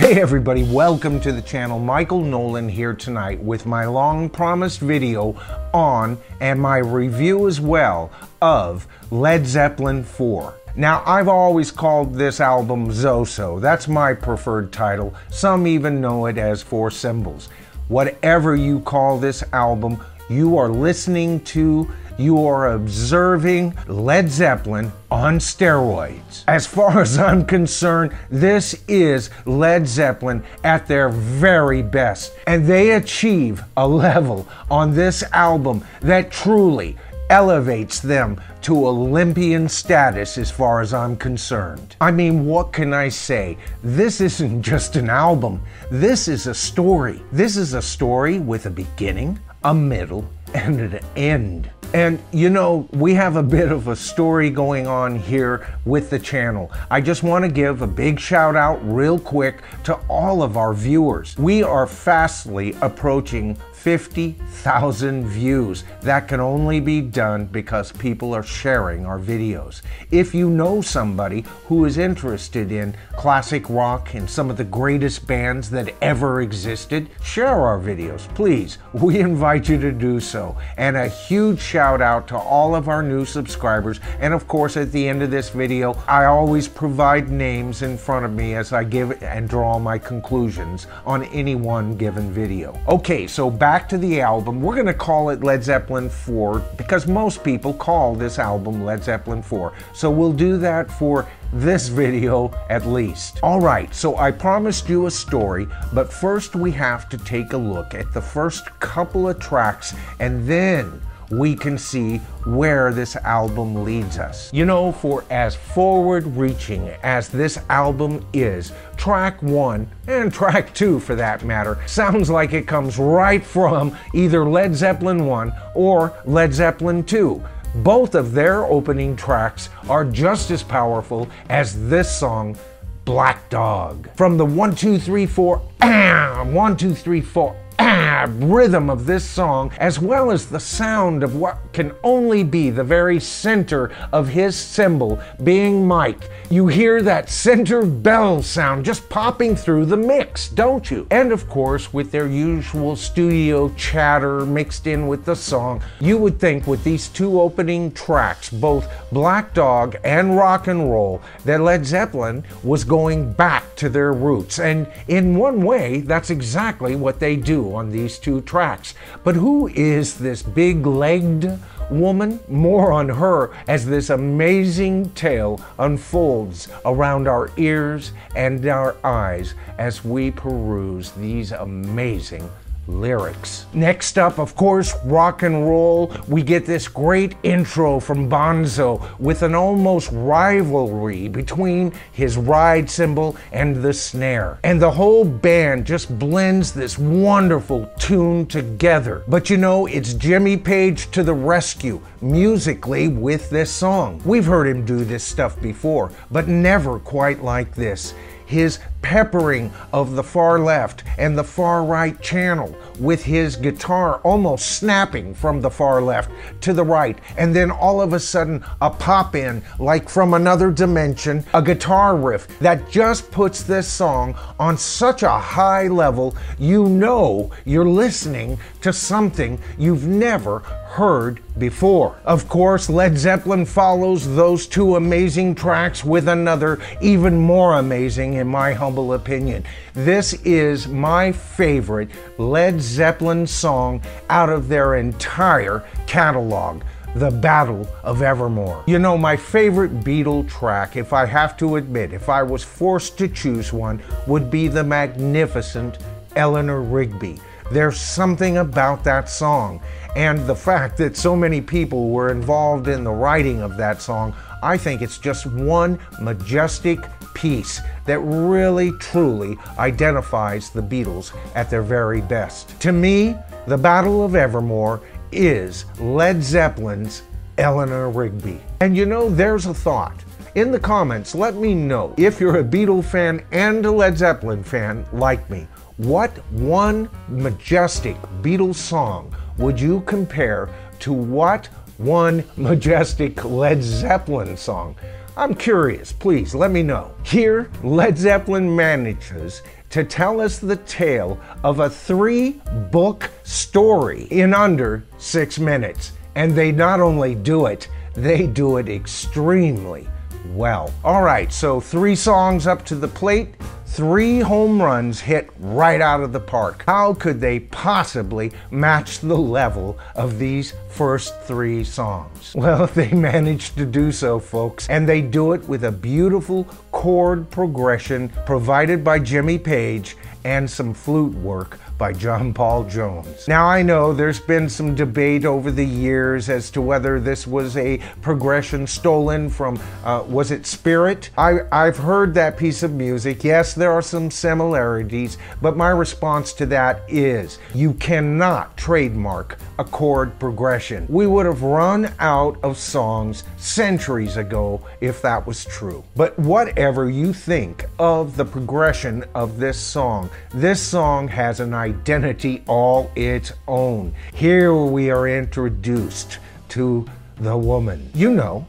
Hey everybody, welcome to the channel. Michael Noland here tonight with my long promised video on, and my review as well, of Led Zeppelin 4. Now, I've always called this album ZoSo. That's my preferred title. Some even know it as Four Symbols. Whatever you call this album, you are listening to, you are observing Led Zeppelin on steroids. As far as I'm concerned, this is Led Zeppelin at their very best. And they achieve a level on this album that truly elevates them to Olympian status as far as I'm concerned. I mean, what can I say? This isn't just an album. This is a story. This is a story with a beginning, a middle, and an end. And you know, we have a bit of a story going on here with the channel. I just want to give a big shout out real quick to all of our viewers. We are fastly approaching 50,000 views. That can only be done because people are sharing our videos. If you know somebody who is interested in classic rock and some of the greatest bands that ever existed, share our videos, please. We invite you to do so. And a huge shout out to all of our new subscribers. And of course, at the end of this video, I always provide names in front of me as I give and draw my conclusions on any one given video. Okay, so back to the album. We're going to call it Led Zeppelin 4 because most people call this album Led Zeppelin 4. So we'll do that for this video at least. Alright, so I promised you a story, but first we have to take a look at the first couple of tracks and then we can see where this album leads us. You know, for as forward-reaching as this album is, track 1, and track 2 for that matter, sounds like it comes right from either Led Zeppelin 1 or Led Zeppelin 2. Both of their opening tracks are just as powerful as this song, Black Dog. From the 1, 2, 3, 4, 1, 2, 3, 4, rhythm of this song, as well as the sound of what can only be the very center of his symbol, being Mike. You hear that center bell sound just popping through the mix, don't you? And of course, with their usual studio chatter mixed in with the song, you would think with these two opening tracks, both Black Dog and Rock and Roll, that Led Zeppelin was going back to their roots. And in one way, that's exactly what they do on these two tracks. But who is this big-legged woman? More on her as this amazing tale unfolds around our ears and our eyes as we peruse these amazing lyrics. Next up, of course, Rock and Roll. We get this great intro from Bonzo with an almost rivalry between his ride cymbal and the snare. And the whole band just blends this wonderful tune together. But you know, it's Jimmy Page to the rescue musically with this song. We've heard him do this stuff before, but never quite like this. His peppering of the far left and the far right channel with his guitar almost snapping from the far left to the right, and then all of a sudden a pop in like from another dimension, a guitar riff that just puts this song on such a high level. You know you're listening to something you've never heard before. Of course, Led Zeppelin follows those two amazing tracks with another even more amazing, in my humble opinion. This is my favorite Led Zeppelin song out of their entire catalog, The Battle of Evermore. You know, my favorite Beatle track, if I have to admit, if I was forced to choose one, would be the magnificent Eleanor Rigby. There's something about that song, and the fact that so many people were involved in the writing of that song, I think it's just one majestic piece that really truly identifies the Beatles at their very best. To me, The Battle of Evermore is Led Zeppelin's Eleanor Rigby. And you know, there's a thought. In the comments, let me know if you're a Beatle fan and a Led Zeppelin fan like me. What one majestic Beatles song would you compare to what one majestic Led Zeppelin song? I'm curious, please let me know. Here, Led Zeppelin manages to tell us the tale of a 3-book story in under 6 minutes. And they not only do it, they do it extremely well. All right, so 3 songs up to the plate, 3 home runs hit right out of the park. How could they possibly match the level of these first 3 songs? Well, they managed to do so, folks, and they do it with a beautiful chord progression provided by Jimmy Page and some flute work by John Paul Jones. Now, I know there's been some debate over the years as to whether this was a progression stolen from, was it Spirit? I've heard that piece of music. Yes, there are some similarities, but my response to that is you cannot trademark a chord progression. We would have run out of songs centuries ago if that was true. But whatever you think of the progression of this song has an identity all its own. Here we are introduced to the woman. You know,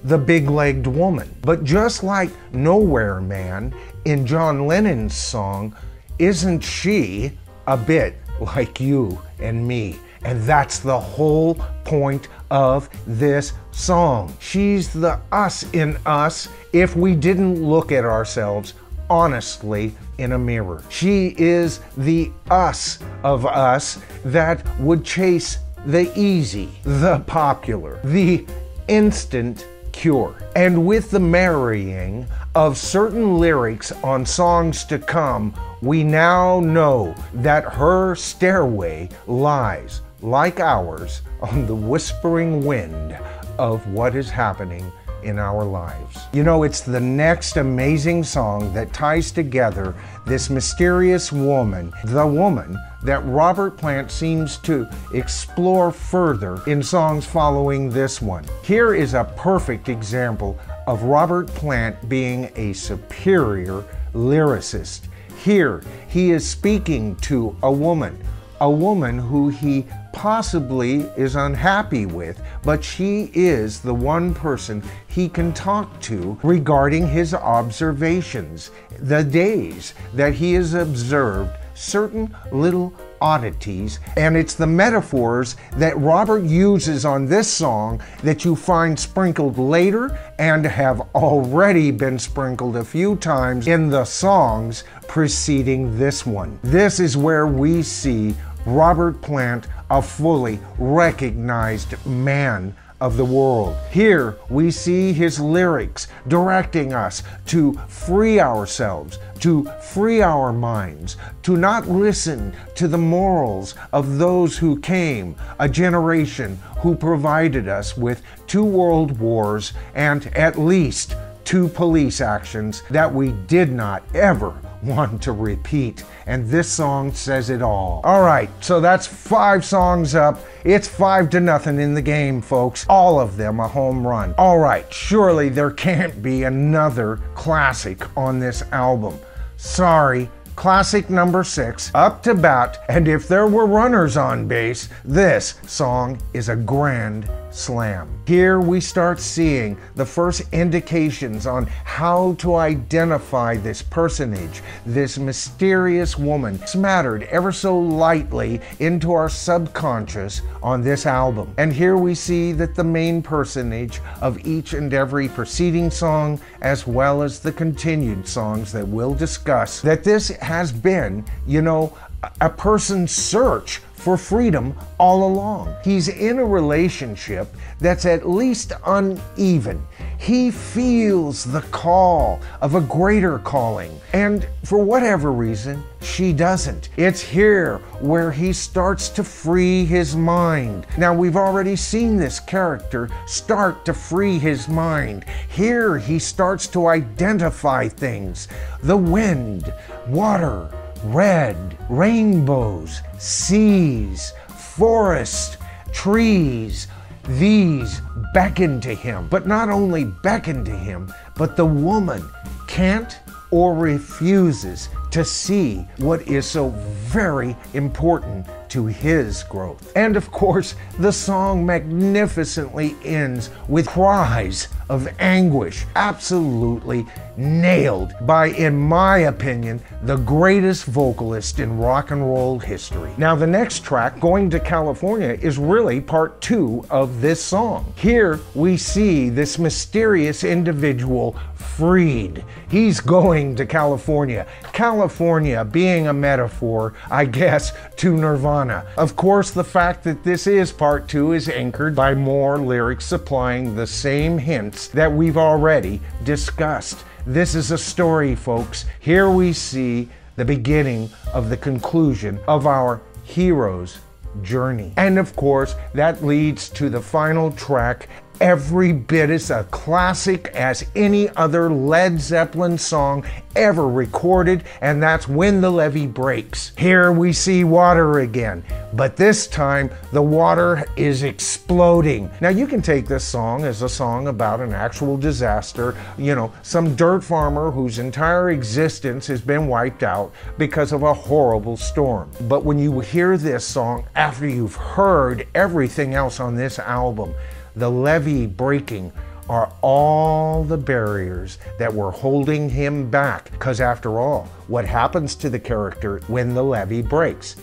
the big-legged woman. But just like Nowhere Man in John Lennon's song, isn't she a bit like you and me? And that's the whole point of this song. She's the us in us if we didn't look at ourselves honestly in a mirror. She is the us of us that would chase the easy, the popular, the instant cure. And with the marrying of certain lyrics on songs to come, we now know that her stairway lies, like ours, on the whispering wind of what is happening in our lives. You know, it's the next amazing song that ties together this mysterious woman, the woman that Robert Plant seems to explore further in songs following this one. Here is a perfect example of Robert Plant being a superior lyricist. Here, he is speaking to a woman who he possibly is unhappy with, but she is the one person he can talk to regarding his observations, the days that he has observed certain little oddities, and it's the metaphors that Robert uses on this song that you find sprinkled later and have already been sprinkled a few times in the songs preceding this one. This is where we see Robert Plant, a fully recognized man of the world. Here we see his lyrics directing us to free ourselves, to free our minds, to not listen to the morals of those who came, a generation who provided us with 2 world wars and at least 2 police actions that we did not ever want to repeat. And this song says it all. All right, so that's 5 songs up. It's 5-0 in the game, folks. All of them a home run. All right, surely there can't be another classic on this album. Sorry. Classic number 6, Up to Bat, and if there were runners on base, this song is a grand slam. Here we start seeing the first indications on how to identify this personage, this mysterious woman, smattered ever so lightly into our subconscious on this album. And here we see that the main personage of each and every preceding song, as well as the continued songs that we'll discuss, that this has been, you know, a person's search for freedom all along. He's in a relationship that's at least uneven. He feels the call of a greater calling, and for whatever reason, she doesn't. It's here where he starts to free his mind. Now, we've already seen this character start to free his mind. Here, he starts to identify things. The wind, water, red, rainbows, seas, forest, trees. These beckon to him, but not only beckon to him, but the woman can't or refuses to see what is so very important to his growth. And of course, the song magnificently ends with cries of anguish, absolutely nailed by, in my opinion, the greatest vocalist in rock and roll history. Now, the next track, Going to California, is really part 2 of this song. Here we see this mysterious individual freed. He's going to California. California being a metaphor, I guess, to Nirvana. Of course, the fact that this is part 2 is anchored by more lyrics supplying the same hints that we've already discussed. This is a story, folks. Here we see the beginning of the conclusion of our hero's journey. And of course, that leads to the final track, every bit as a classic as any other Led Zeppelin song ever recorded, and that's When the Levee Breaks. Here we see water again, but this time the water is exploding. Now, you can take this song as a song about an actual disaster, you know, some dirt farmer whose entire existence has been wiped out because of a horrible storm. But when you hear this song after you've heard everything else on this album, the levee breaking are all the barriers that were holding him back. Because after all, what happens to the character when the levee breaks?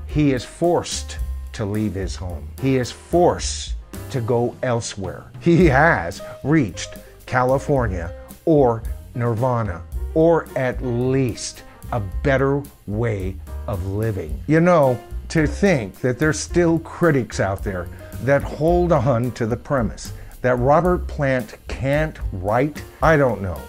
He is forced to leave his home. He is forced to go elsewhere. He has reached California or Nirvana, or at least a better way of living. You know, to think that there's still critics out there that hold on to the premise that Robert Plant can't write, I don't know.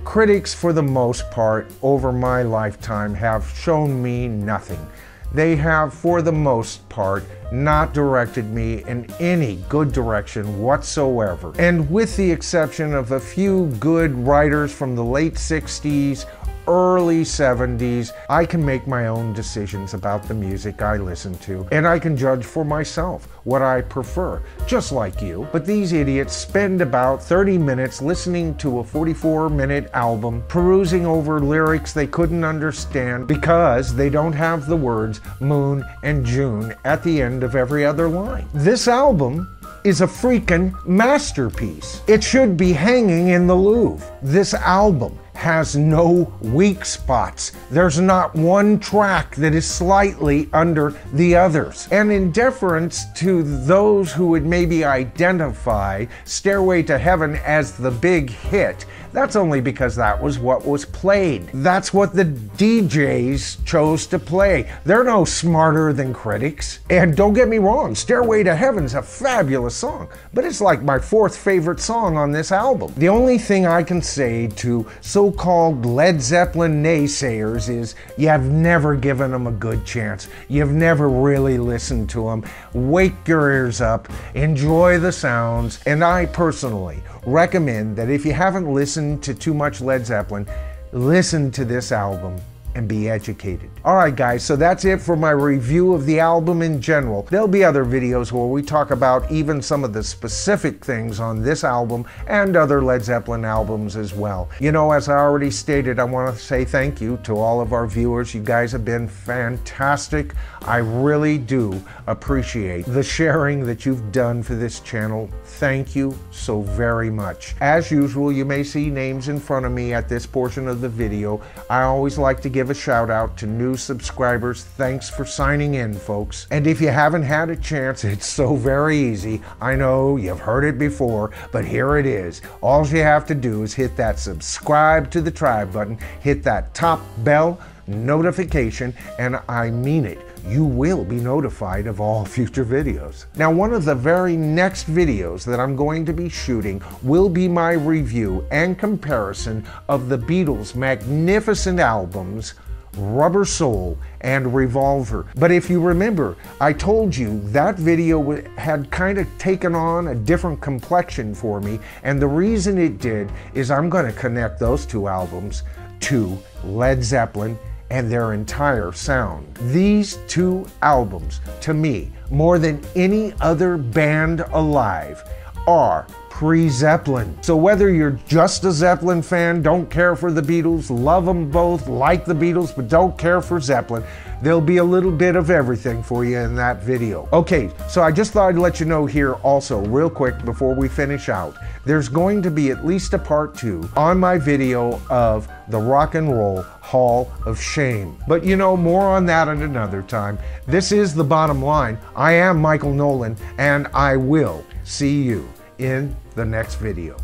Critics, for the most part, over my lifetime, have shown me nothing. They have, for the most part, not directed me in any good direction whatsoever. And with the exception of a few good writers from the late 60s, early 70s, I can make my own decisions about the music I listen to, and I can judge for myself what I prefer, just like you. But these idiots spend about 30 minutes listening to a 44-minute album, perusing over lyrics they couldn't understand because they don't have the words moon and June at the end of every other line. This album is a freaking masterpiece. It should be hanging in the Louvre. This album has no weak spots. There's not one track that is slightly under the others. And in deference to those who would maybe identify Stairway to Heaven as the big hit, that's only because that was what was played. That's what the DJs chose to play. They're no smarter than critics. And don't get me wrong, Stairway to Heaven's a fabulous song, but it's like my 4th favorite song on this album. The only thing I can say to so-called Led Zeppelin naysayers is you have never given them a good chance. You've never really listened to them. Wake your ears up, enjoy the sounds, and I personally recommend that if you haven't listened to too much Led Zeppelin, listen to this album and be educated. Alright guys, so that's it for my review of the album in general. There'll be other videos where we talk about even some of the specific things on this album and other Led Zeppelin albums as well. You know, as I already stated, I want to say thank you to all of our viewers. You guys have been fantastic. I really do appreciate the sharing that you've done for this channel. Thank you so very much. As usual, you may see names in front of me at this portion of the video. I always like to give a shout out to new subscribers. Thanks for signing in, folks. And if you haven't had a chance, it's so very easy. I know you've heard it before, but here it is. All you have to do is hit that subscribe to the tribe button, hit that top bell notification, and I mean it. You will be notified of all future videos. Now, one of the very next videos that I'm going to be shooting will be my review and comparison of the Beatles' magnificent albums, Rubber Soul and Revolver. But if you remember, I told you that video had kind of taken on a different complexion for me, and the reason it did is I'm going to connect those two albums to Led Zeppelin and their entire sound. These two albums, to me, more than any other band alive, are pre-Zeppelin. So whether you're just a Zeppelin fan, don't care for the Beatles, love them both, like the Beatles, but don't care for Zeppelin, there'll be a little bit of everything for you in that video. Okay, so I just thought I'd let you know here also, real quick before we finish out, there's going to be at least a part 2 on my video of the Rock and Roll Hall of Shame. But you know, more on that at another time. This is the bottom line. I am Michael Noland, and I will see you in the next video.